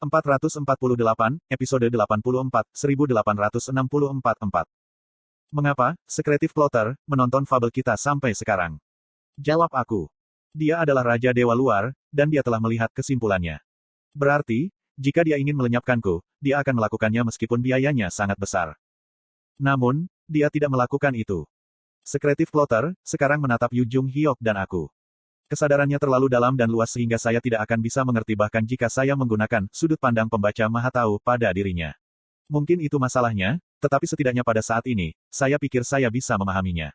448, episode 84, 1864-4. Mengapa, sekretif plotter, menonton fabel kita sampai sekarang? Jawab aku. Dia adalah Raja Dewa Luar, dan dia telah melihat kesimpulannya. Berarti, jika dia ingin melenyapkanku, dia akan melakukannya meskipun biayanya sangat besar. Namun, dia tidak melakukan itu. Sekretif plotter, sekarang menatap Yu Jung Hyuk dan aku. Kesadarannya terlalu dalam dan luas sehingga saya tidak akan bisa mengerti bahkan jika saya menggunakan sudut pandang pembaca maha tahu pada dirinya. Mungkin itu masalahnya, tetapi setidaknya pada saat ini, saya pikir saya bisa memahaminya.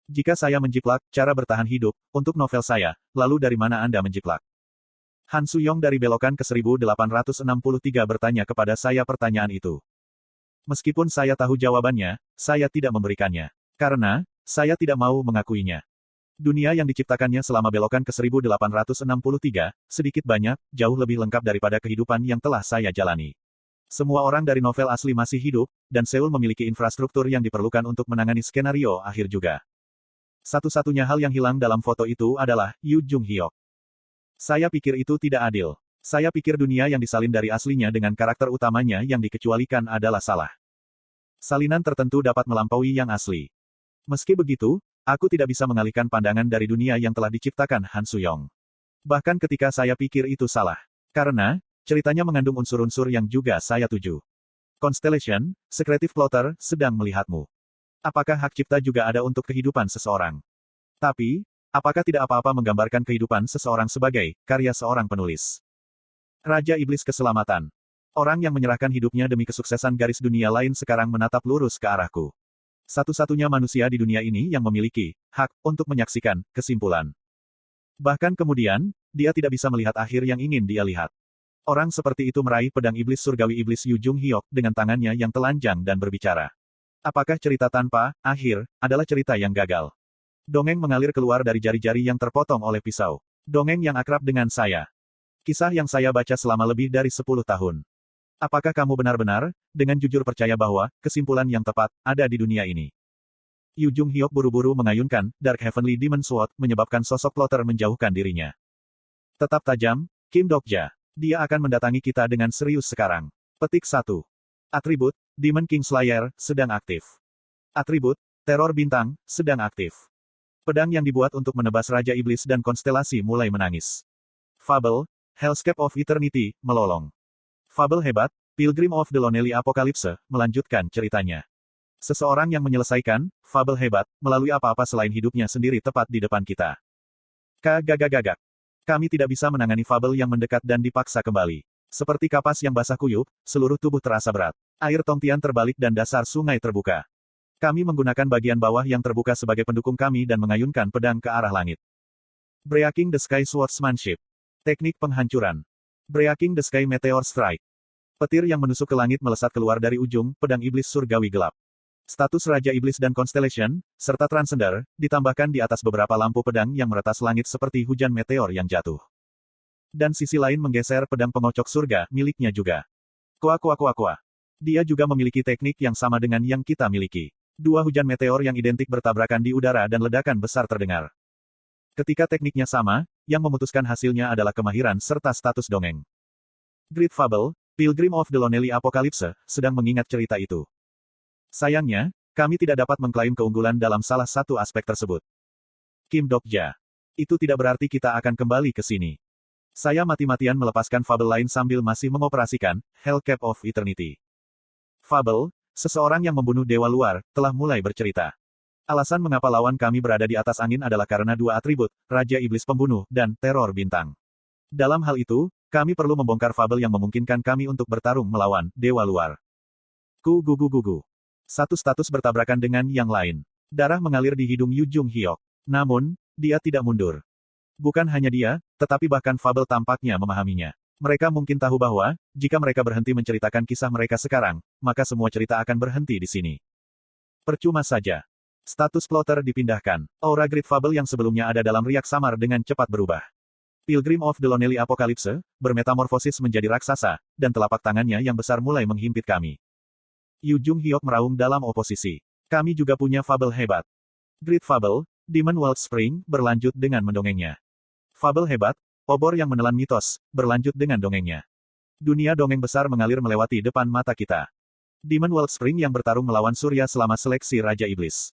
Jika saya menjiplak cara bertahan hidup untuk novel saya, lalu dari mana Anda menjiplak? Han Suyong dari belokan ke 1863 bertanya kepada saya pertanyaan itu. Meskipun saya tahu jawabannya, saya tidak memberikannya. Karena, saya tidak mau mengakuinya. Dunia yang diciptakannya selama belokan ke 1863, sedikit banyak, jauh lebih lengkap daripada kehidupan yang telah saya jalani. Semua orang dari novel asli masih hidup, dan Seoul memiliki infrastruktur yang diperlukan untuk menangani skenario akhir juga. Satu-satunya hal yang hilang dalam foto itu adalah Yu Jung Hyuk. Saya pikir itu tidak adil. Saya pikir dunia yang disalin dari aslinya dengan karakter utamanya yang dikecualikan adalah salah. Salinan tertentu dapat melampaui yang asli. Meski begitu, aku tidak bisa mengalihkan pandangan dari dunia yang telah diciptakan Han Suyong. Bahkan ketika saya pikir itu salah. Karena, ceritanya mengandung unsur-unsur yang juga saya tuju. Constellation, sekretif plotter, sedang melihatmu. Apakah hak cipta juga ada untuk kehidupan seseorang? Tapi, apakah tidak apa-apa menggambarkan kehidupan seseorang sebagai karya seorang penulis? Raja Iblis Keselamatan. Orang yang menyerahkan hidupnya demi kesuksesan garis dunia lain sekarang menatap lurus ke arahku. Satu-satunya manusia di dunia ini yang memiliki hak untuk menyaksikan kesimpulan. Bahkan kemudian, dia tidak bisa melihat akhir yang ingin dia lihat. Orang seperti itu meraih pedang iblis surgawi iblis Yu Jung Hyuk dengan tangannya yang telanjang dan berbicara. Apakah cerita tanpa akhir adalah cerita yang gagal? Dongeng mengalir keluar dari jari-jari yang terpotong oleh pisau. Dongeng yang akrab dengan saya. Kisah yang saya baca selama lebih dari 10 tahun. Apakah kamu benar-benar, dengan jujur percaya bahwa, kesimpulan yang tepat, ada di dunia ini? Yu Jung Hyuk buru-buru mengayunkan, Dark Heavenly Demon Sword, menyebabkan sosok plotter menjauhkan dirinya. Tetap tajam, Kim Dokja. Dia akan mendatangi kita dengan serius sekarang. Petik 1. Atribut, Demon King Slayer, sedang aktif. Atribut, Teror Bintang, sedang aktif. Pedang yang dibuat untuk menebas Raja Iblis dan konstelasi mulai menangis. Fabel, Hellscape of Eternity, melolong. Fabel hebat, Pilgrim of the Lonely Apocalypse, melanjutkan ceritanya. Seseorang yang menyelesaikan fabel hebat, melalui apa-apa selain hidupnya sendiri tepat di depan kita. Kagagagagak. Kami tidak bisa menangani fabel yang mendekat dan dipaksa kembali. Seperti kapas yang basah kuyup, seluruh tubuh terasa berat. Air Tongtian terbalik dan dasar sungai terbuka. Kami menggunakan bagian bawah yang terbuka sebagai pendukung kami dan mengayunkan pedang ke arah langit. Breaking the Sky Swordsmanship. Teknik penghancuran. Breaking the Sky Meteor Strike. Petir yang menusuk ke langit melesat keluar dari ujung pedang iblis surgawi gelap. Status Raja Iblis dan Constellation, serta Transcender, ditambahkan di atas beberapa lampu pedang yang meretas langit seperti hujan meteor yang jatuh. Dan sisi lain menggeser pedang pengocok surga miliknya juga. Kuak. Dia juga memiliki teknik yang sama dengan yang kita miliki. Dua hujan meteor yang identik bertabrakan di udara dan ledakan besar terdengar. Ketika tekniknya sama, yang memutuskan hasilnya adalah kemahiran serta status dongeng. Great Fable, Pilgrim of the Lonely Apocalypse, sedang mengingat cerita itu. Sayangnya, kami tidak dapat mengklaim keunggulan dalam salah satu aspek tersebut. Kim Dokja. Itu tidak berarti kita akan kembali ke sini. Saya mati-matian melepaskan fabel lain sambil masih mengoperasikan Hellscape of Eternity. Fabel, seseorang yang membunuh dewa luar, telah mulai bercerita. Alasan mengapa lawan kami berada di atas angin adalah karena dua atribut, Raja Iblis Pembunuh, dan Teror Bintang. Dalam hal itu, kami perlu membongkar fabel yang memungkinkan kami untuk bertarung melawan Dewa Luar. Gugu. Satu status bertabrakan dengan yang lain. Darah mengalir di hidung Yu Jung Hyuk. Namun, dia tidak mundur. Bukan hanya dia, tetapi bahkan fabel tampaknya memahaminya. Mereka mungkin tahu bahwa, jika mereka berhenti menceritakan kisah mereka sekarang, maka semua cerita akan berhenti di sini. Percuma saja. Status plotter dipindahkan. Aura Great Fable yang sebelumnya ada dalam riak samar dengan cepat berubah. Pilgrim of the Lonely Apocalypse, bermetamorfosis menjadi raksasa, dan telapak tangannya yang besar mulai menghimpit kami. Yu Jung Hyuk meraung dalam oposisi. Kami juga punya fabel hebat. Great Fable, Demon World Spring, berlanjut dengan mendongengnya. Fabel hebat, obor yang menelan mitos, berlanjut dengan dongengnya. Dunia dongeng besar mengalir melewati depan mata kita. Demon Wellspring yang bertarung melawan Surya selama seleksi Raja Iblis.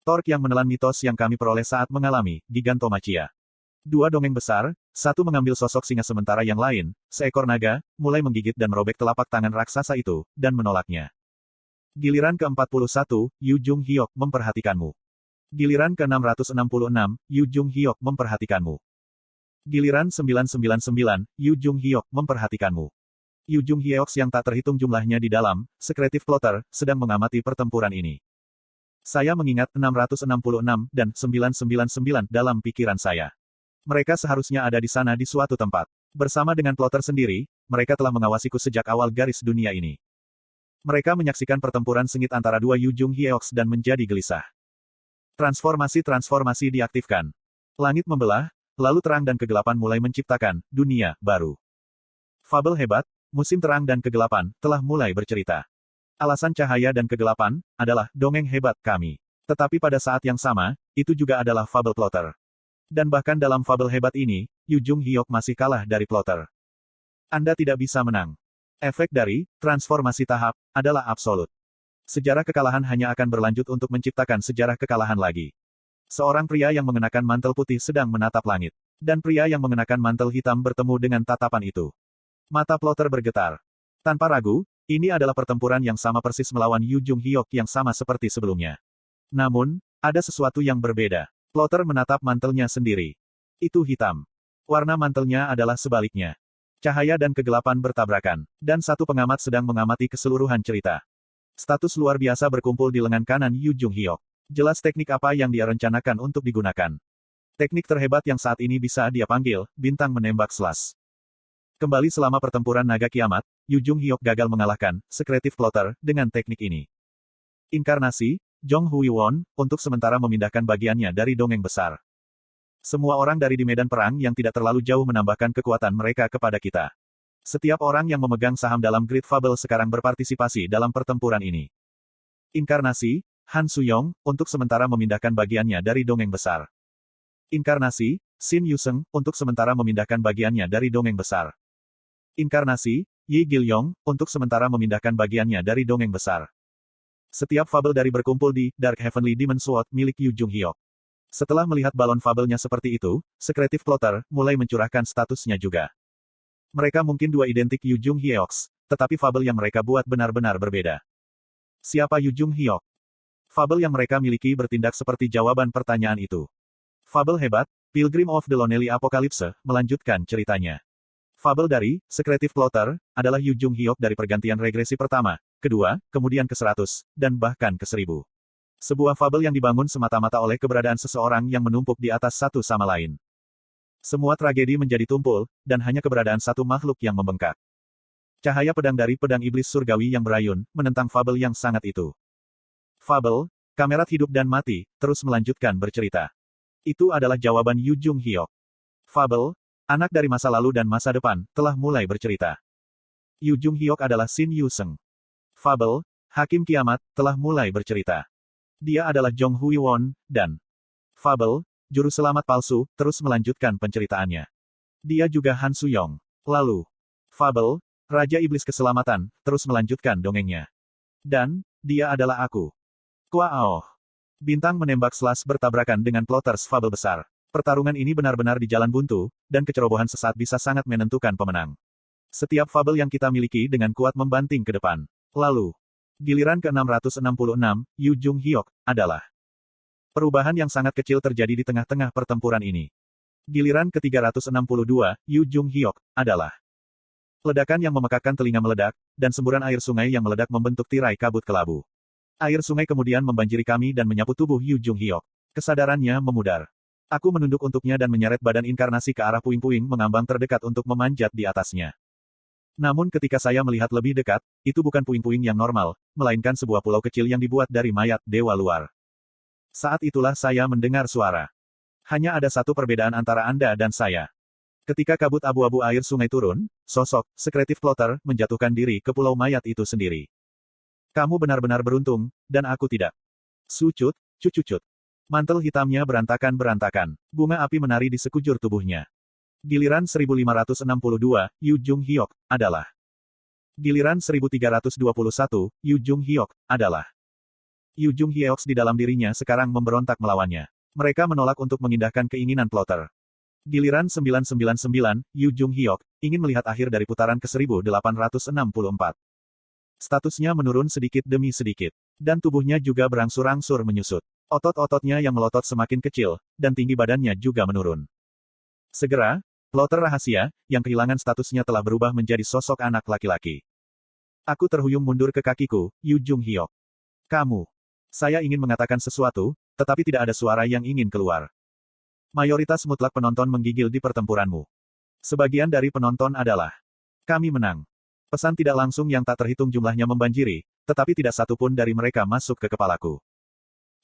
Torque yang menelan mitos yang kami peroleh saat mengalami Gigantomachia. Dua dongeng besar, satu mengambil sosok singa sementara yang lain, seekor naga, mulai menggigit dan merobek telapak tangan raksasa itu, dan menolaknya. Giliran ke-41, Yu Jung Hyok memperhatikanmu. Giliran ke-666, Yu Jung Hyok memperhatikanmu. Giliran 999, Yu Jung Hyok memperhatikanmu. Yu Jung Hyok yang tak terhitung jumlahnya di dalam, Secretive Plotter, sedang mengamati pertempuran ini. Saya mengingat 666 dan 999 dalam pikiran saya. Mereka seharusnya ada di sana di suatu tempat. Bersama dengan plotter sendiri, mereka telah mengawasiku sejak awal garis dunia ini. Mereka menyaksikan pertempuran sengit antara dua Yu Jung Hyok dan menjadi gelisah. Transformasi diaktifkan. Langit membelah, lalu terang dan kegelapan mulai menciptakan dunia baru. Fabel hebat, musim terang dan kegelapan, telah mulai bercerita. Alasan cahaya dan kegelapan, adalah dongeng hebat kami. Tetapi pada saat yang sama, itu juga adalah fabel plotter. Dan bahkan dalam fabel hebat ini, Yu Jung Hyok masih kalah dari plotter. Anda tidak bisa menang. Efek dari transformasi tahap adalah absolut. Sejarah kekalahan hanya akan berlanjut untuk menciptakan sejarah kekalahan lagi. Seorang pria yang mengenakan mantel putih sedang menatap langit. Dan pria yang mengenakan mantel hitam bertemu dengan tatapan itu. Mata plotter bergetar. Tanpa ragu, ini adalah pertempuran yang sama persis melawan Yu Jung Hyok yang sama seperti sebelumnya. Namun, ada sesuatu yang berbeda. Plotter menatap mantelnya sendiri. Itu hitam. Warna mantelnya adalah sebaliknya. Cahaya dan kegelapan bertabrakan. Dan satu pengamat sedang mengamati keseluruhan cerita. Status luar biasa berkumpul di lengan kanan Yu Jung Hyok. Jelas teknik apa yang dia rencanakan untuk digunakan. Teknik terhebat yang saat ini bisa dia panggil, bintang menembak slash. Kembali selama pertempuran naga kiamat, Yu Jung Hyok gagal mengalahkan Secretive Plotter dengan teknik ini. Inkarnasi, Jong Hui Won, untuk sementara memindahkan bagiannya dari dongeng besar. Semua orang dari di medan perang yang tidak terlalu jauh menambahkan kekuatan mereka kepada kita. Setiap orang yang memegang saham dalam Great Fable sekarang berpartisipasi dalam pertempuran ini. Inkarnasi, Han Suyong, untuk sementara memindahkan bagiannya dari dongeng besar. Inkarnasi, Shin Yuseng, untuk sementara memindahkan bagiannya dari dongeng besar. Inkarnasi, Yi Gilyong, untuk sementara memindahkan bagiannya dari dongeng besar. Setiap fabel dari berkumpul di Dark Heavenly Demon Sword milik Yu Jung Hyok. Setelah melihat balon fabelnya seperti itu, Secretive Plotter mulai mencurahkan statusnya juga. Mereka mungkin dua identik Yu Jung Hyok, tetapi fabel yang mereka buat benar-benar berbeda. Siapa Yu Jung Hyok? Fabel yang mereka miliki bertindak seperti jawaban pertanyaan itu. Fabel hebat, Pilgrim of the Lonely Apocalypse, melanjutkan ceritanya. Fabel dari Secretive Plotter adalah Yu Jung Hyok dari pergantian regresi pertama, kedua, kemudian ke-100, dan bahkan ke-1000. Sebuah fabel yang dibangun semata-mata oleh keberadaan seseorang yang menumpuk di atas satu sama lain. Semua tragedi menjadi tumpul, dan hanya keberadaan satu makhluk yang membengkak. Cahaya pedang dari pedang iblis surgawi yang berayun, menentang fabel yang sangat itu. Fabel, Kamerat Hidup dan Mati, terus melanjutkan bercerita. Itu adalah jawaban Yu Jung Hyok. Fabel, anak dari masa lalu dan masa depan, telah mulai bercerita. Yu Jung Hyok adalah Shin Yuseng. Fabel, Hakim Kiamat, telah mulai bercerita. Dia adalah Jong Hui Won, dan Fabel, Juru Selamat Palsu, terus melanjutkan penceritaannya. Dia juga Han Suyong. Lalu, Fabel, Raja Iblis Keselamatan, terus melanjutkan dongengnya. Dan, dia adalah aku. Kuao. Bintang menembak slash bertabrakan dengan plotters fabel besar. Pertarungan ini benar-benar di jalan buntu, dan kecerobohan sesaat bisa sangat menentukan pemenang. Setiap fabel yang kita miliki dengan kuat membanting ke depan. Lalu, giliran ke-666, Yu Jung Hyok, adalah perubahan yang sangat kecil terjadi di tengah-tengah pertempuran ini. Giliran ke-362, Yu Jung Hyok, adalah ledakan yang memekakkan telinga meledak, dan semburan air sungai yang meledak membentuk tirai kabut kelabu. Air sungai kemudian membanjiri kami dan menyapu tubuh Yu Jung Hyok. Kesadarannya memudar. Aku menunduk untuknya dan menyeret badan inkarnasi ke arah puing-puing mengambang terdekat untuk memanjat di atasnya. Namun ketika saya melihat lebih dekat, itu bukan puing-puing yang normal, melainkan sebuah pulau kecil yang dibuat dari mayat dewa luar. Saat itulah saya mendengar suara. Hanya ada satu perbedaan antara Anda dan saya. Ketika kabut abu-abu air sungai turun, sosok Secretive Plotter menjatuhkan diri ke pulau mayat itu sendiri. Kamu benar-benar beruntung, dan aku tidak. Sucut, cucucut. Mantel hitamnya berantakan-berantakan. Bunga api menari di sekujur tubuhnya. Giliran 1562, Yu Jung Hyok, adalah Giliran 1321, Yu Jung Hyok, adalah. Yu Jung Hyok di dalam dirinya sekarang memberontak melawannya. Mereka menolak untuk mengindahkan keinginan plotter. Giliran 999, Yu Jung Hyok, ingin melihat akhir dari putaran ke-1864. Statusnya menurun sedikit demi sedikit. Dan tubuhnya juga berangsur-angsur menyusut. Otot-ototnya yang melotot semakin kecil, dan tinggi badannya juga menurun. Segera, plotter rahasia, yang kehilangan statusnya telah berubah menjadi sosok anak laki-laki. Aku terhuyung mundur ke kakiku, Yu Jung Hyok. Kamu. Saya ingin mengatakan sesuatu, tetapi tidak ada suara yang ingin keluar. Mayoritas mutlak penonton menggigil di pertempuranmu. Sebagian dari penonton adalah. Kami menang. Pesan tidak langsung yang tak terhitung jumlahnya membanjiri, tetapi tidak satu pun dari mereka masuk ke kepalaku.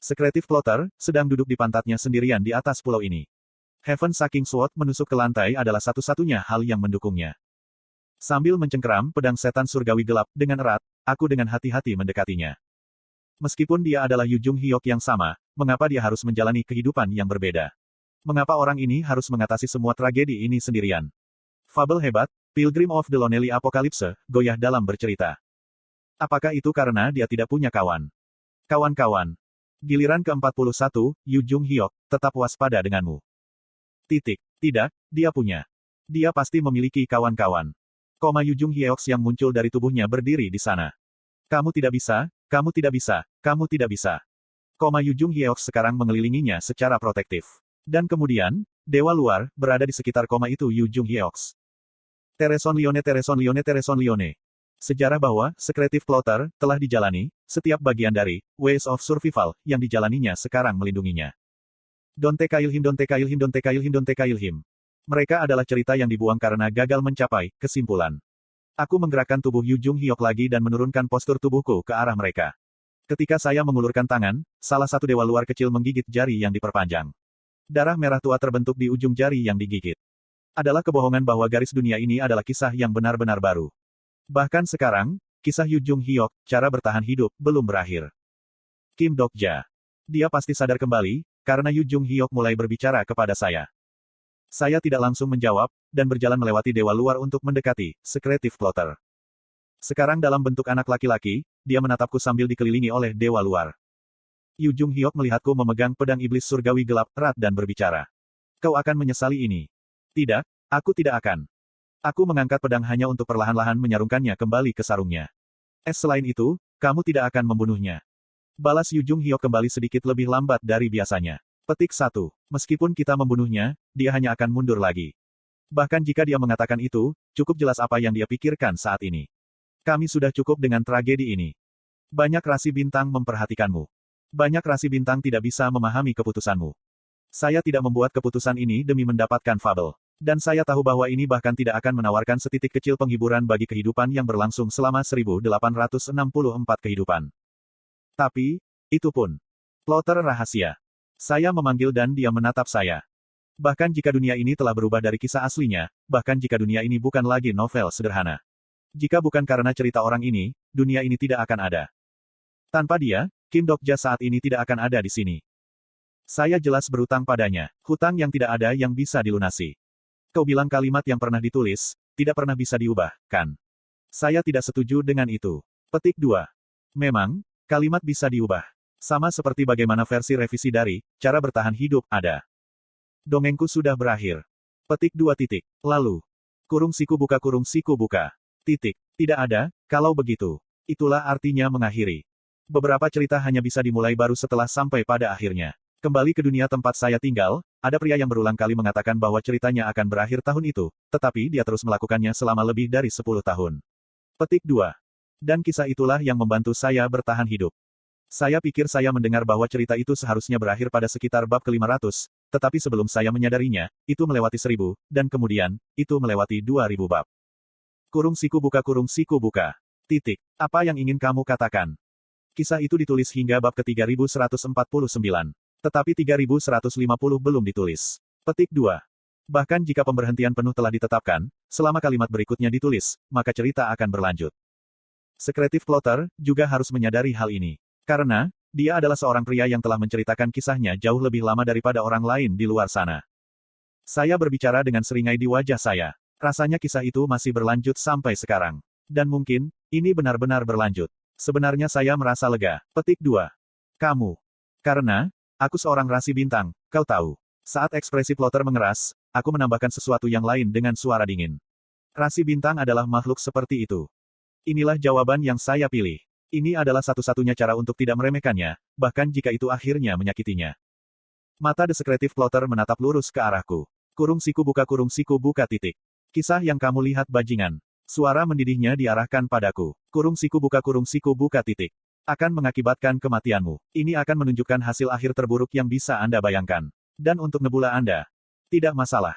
Sekretif plotter, sedang duduk di pantatnya sendirian di atas pulau ini. Heaven Saking Sword menusuk ke lantai adalah satu-satunya hal yang mendukungnya. Sambil mencengkeram pedang setan surgawi gelap dengan erat, aku dengan hati-hati mendekatinya. Meskipun dia adalah Yu Jung Hyok yang sama, mengapa dia harus menjalani kehidupan yang berbeda? Mengapa orang ini harus mengatasi semua tragedi ini sendirian? Fabel hebat, Pilgrim of the Lonely Apocalypse, goyah dalam bercerita. Apakah itu karena dia tidak punya kawan? Kawan-kawan. Giliran ke-41, Yu Jung Hyok, tetap waspada denganmu. Tidak, dia punya. Dia pasti memiliki kawan-kawan. Yu Jung Hyok yang muncul dari tubuhnya berdiri di sana. Kamu tidak bisa, kamu tidak bisa, kamu tidak bisa. Yu Jung Hyok sekarang mengelilinginya secara protektif. Dan kemudian, dewa luar, berada di sekitar itu Yu Jung Hyok. Tereson Lione Tereson Lione Tereson Lione. Sejarah bahwa, Secretive Plotter, telah dijalani, setiap bagian dari, Ways of Survival, yang dijalaninya sekarang melindunginya. Donte Kailhim Donte Kailhim Donte Kailhim Donte Kailhim. Mereka adalah cerita yang dibuang karena gagal mencapai kesimpulan. Aku menggerakkan tubuh Yu Jung Hyok lagi dan menurunkan postur tubuhku ke arah mereka. Ketika saya mengulurkan tangan, salah satu dewa luar kecil menggigit jari yang diperpanjang. Darah merah tua terbentuk di ujung jari yang digigit. Adalah kebohongan bahwa garis dunia ini adalah kisah yang benar-benar baru. Bahkan sekarang, kisah Yu Jung Hyok, cara bertahan hidup, belum berakhir. Kim Dokja. Dia pasti sadar kembali, karena Yu Jung Hyok mulai berbicara kepada saya. Saya tidak langsung menjawab, dan berjalan melewati dewa luar untuk mendekati, Secretive Plotter. Sekarang dalam bentuk anak laki-laki, dia menatapku sambil dikelilingi oleh dewa luar. Yu Jung Hyok melihatku memegang pedang iblis surgawi gelap, erat dan berbicara. Kau akan menyesali ini. Tidak, aku tidak akan. Aku mengangkat pedang hanya untuk perlahan-lahan menyarungkannya kembali ke sarungnya. Selain itu, kamu tidak akan membunuhnya. Balas Yu Jung Hyok kembali sedikit lebih lambat dari biasanya. Petik 1. Meskipun kita membunuhnya, dia hanya akan mundur lagi. Bahkan jika dia mengatakan itu, cukup jelas apa yang dia pikirkan saat ini. Kami sudah cukup dengan tragedi ini. Banyak rasi bintang memperhatikanmu. Banyak rasi bintang tidak bisa memahami keputusanmu. Saya tidak membuat keputusan ini demi mendapatkan fabel. Dan saya tahu bahwa ini bahkan tidak akan menawarkan setitik kecil penghiburan bagi kehidupan yang berlangsung selama 1864 kehidupan. Tapi, itu pun. Plotter rahasia. Saya memanggil dan dia menatap saya. Bahkan jika dunia ini telah berubah dari kisah aslinya, bahkan jika dunia ini bukan lagi novel sederhana. Jika bukan karena cerita orang ini, dunia ini tidak akan ada. Tanpa dia, Kim Dokja saat ini tidak akan ada di sini. Saya jelas berutang padanya, hutang yang tidak ada yang bisa dilunasi. Kau bilang kalimat yang pernah ditulis, tidak pernah bisa diubah, kan? Saya tidak setuju dengan itu. Petik 2. Memang, kalimat bisa diubah. Sama seperti bagaimana versi revisi dari Cara Bertahan Hidup ada. Dongengku sudah berakhir. Petik 2 titik. Lalu. Kurung siku buka. Titik. Tidak ada, kalau begitu. Itulah artinya mengakhiri. Beberapa cerita hanya bisa dimulai baru setelah sampai pada akhirnya. Kembali ke dunia tempat saya tinggal, ada pria yang berulang kali mengatakan bahwa ceritanya akan berakhir tahun itu, tetapi dia terus melakukannya selama lebih dari 10 tahun. Petik 2. Dan kisah itulah yang membantu saya bertahan hidup. Saya pikir saya mendengar bahwa cerita itu seharusnya berakhir pada sekitar bab ke-500, tetapi sebelum saya menyadarinya, itu melewati 1000, dan kemudian, itu melewati 2000 bab. Kurung siku buka. Titik. Apa yang ingin kamu katakan? Kisah itu ditulis hingga bab ke-3149. Tetapi 3150 belum ditulis. Petik 2. Bahkan jika pemberhentian penuh telah ditetapkan, selama kalimat berikutnya ditulis, maka cerita akan berlanjut. Secretive Plotter juga harus menyadari hal ini. Karena, dia adalah seorang pria yang telah menceritakan kisahnya jauh lebih lama daripada orang lain di luar sana. Saya berbicara dengan seringai di wajah saya. Rasanya kisah itu masih berlanjut sampai sekarang. Dan mungkin, ini benar-benar berlanjut. Sebenarnya saya merasa lega. Petik 2. Kamu. Karena, aku seorang rasi bintang, kau tahu. Saat ekspresi plotter mengeras, aku menambahkan sesuatu yang lain dengan suara dingin. Rasi bintang adalah makhluk seperti itu. Inilah jawaban yang saya pilih. Ini adalah satu-satunya cara untuk tidak meremehkannya, bahkan jika itu akhirnya menyakitinya. Mata The Secretive Plotter menatap lurus ke arahku. Kurung siku buka titik. Kisah yang kamu lihat bajingan. Suara mendidihnya diarahkan padaku. Kurung siku buka titik. Akan mengakibatkan kematianmu. Ini akan menunjukkan hasil akhir terburuk yang bisa Anda bayangkan. Dan untuk nebula Anda. Tidak masalah.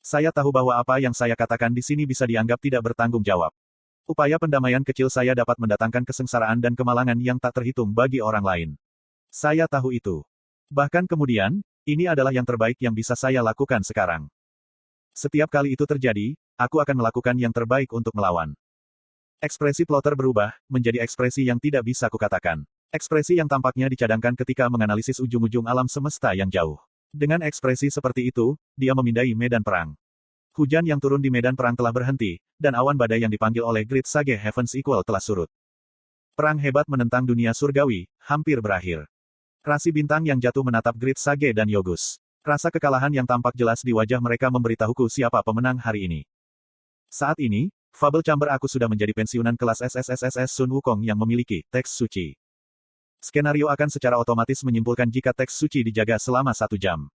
Saya tahu bahwa apa yang saya katakan di sini bisa dianggap tidak bertanggung jawab. Upaya pendamaian kecil saya dapat mendatangkan kesengsaraan dan kemalangan yang tak terhitung bagi orang lain. Saya tahu itu. Bahkan kemudian, ini adalah yang terbaik yang bisa saya lakukan sekarang. Setiap kali itu terjadi, aku akan melakukan yang terbaik untuk melawan. Ekspresi plotter berubah, menjadi ekspresi yang tidak bisa kukatakan. Ekspresi yang tampaknya dicadangkan ketika menganalisis ujung-ujung alam semesta yang jauh. Dengan ekspresi seperti itu, dia memindai medan perang. Hujan yang turun di medan perang telah berhenti, dan awan badai yang dipanggil oleh Great Sage Heavens Equal telah surut. Perang hebat menentang dunia surgawi, hampir berakhir. Rasi bintang yang jatuh menatap Great Sage dan Yogus. Rasa kekalahan yang tampak jelas di wajah mereka memberitahuku siapa pemenang hari ini. Saat ini, Fable Chamber aku sudah menjadi pensiunan kelas SSSSS Sun Wukong yang memiliki teks suci. Skenario akan secara otomatis menyimpulkan jika teks suci dijaga selama 1 jam.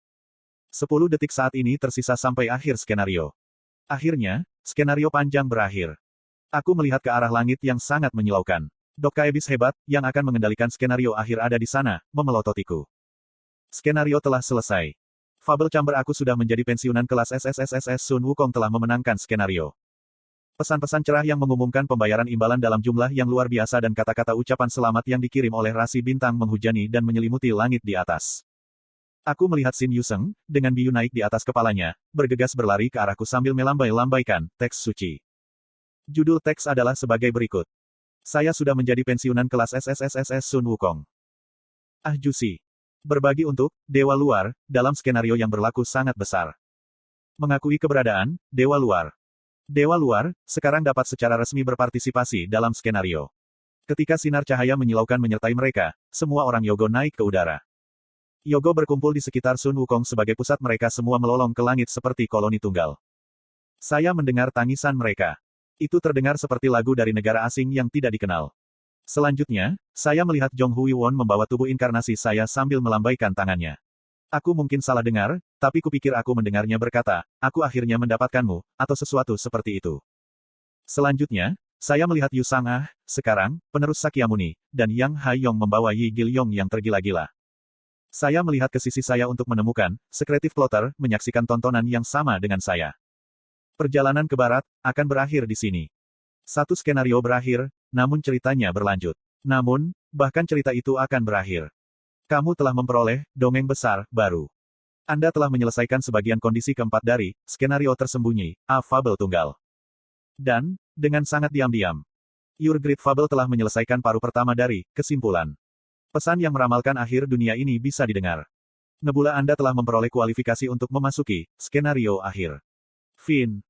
10 detik saat ini tersisa sampai akhir skenario. Akhirnya, skenario panjang berakhir. Aku melihat ke arah langit yang sangat menyilaukan. Dokkaebis hebat, yang akan mengendalikan skenario akhir ada di sana, memelototiku. Skenario telah selesai. Fable Chamber aku sudah menjadi pensiunan kelas SSSSS Sun Wukong telah memenangkan skenario. Pesan-pesan cerah yang mengumumkan pembayaran imbalan dalam jumlah yang luar biasa dan kata-kata ucapan selamat yang dikirim oleh rasi bintang menghujani dan menyelimuti langit di atas. Aku melihat Xin Yuseng, dengan biu naik di atas kepalanya, bergegas berlari ke arahku sambil melambai-lambaikan teks suci. Judul teks adalah sebagai berikut. Saya sudah menjadi pensiunan kelas SSSSS Sun Wukong. Ah Jusi. Berbagi untuk Dewa Luar, dalam skenario yang berlaku sangat besar. Mengakui keberadaan Dewa Luar. Dewa Luar, sekarang dapat secara resmi berpartisipasi dalam skenario. Ketika sinar cahaya menyilaukan menyertai mereka, semua orang Yogo naik ke udara. Yogo berkumpul di sekitar Sun Wukong sebagai pusat mereka semua melolong ke langit seperti koloni tunggal. Saya mendengar tangisan mereka. Itu terdengar seperti lagu dari negara asing yang tidak dikenal. Selanjutnya, saya melihat Jong Hui Won membawa tubuh inkarnasi saya sambil melambaikan tangannya. Aku mungkin salah dengar, tapi kupikir aku mendengarnya berkata, aku akhirnya mendapatkanmu, atau sesuatu seperti itu. Selanjutnya, saya melihat Yu Sang-ah, sekarang, penerus Sakyamuni, dan Yang Ha-yong membawa Yi Gil-yong yang tergila-gila. Saya melihat ke sisi saya untuk menemukan, Secretive Plotter, menyaksikan tontonan yang sama dengan saya. Perjalanan ke barat, akan berakhir di sini. Satu skenario berakhir, namun ceritanya berlanjut. Namun, bahkan cerita itu akan berakhir. Kamu telah memperoleh, dongeng besar, baru. Anda telah menyelesaikan sebagian kondisi keempat dari, skenario tersembunyi, A Fable Tunggal. Dan, dengan sangat diam-diam, Your Great Fable telah menyelesaikan paruh pertama dari, kesimpulan. Pesan yang meramalkan akhir dunia ini bisa didengar. Nebula Anda telah memperoleh kualifikasi untuk memasuki, skenario akhir. Fin.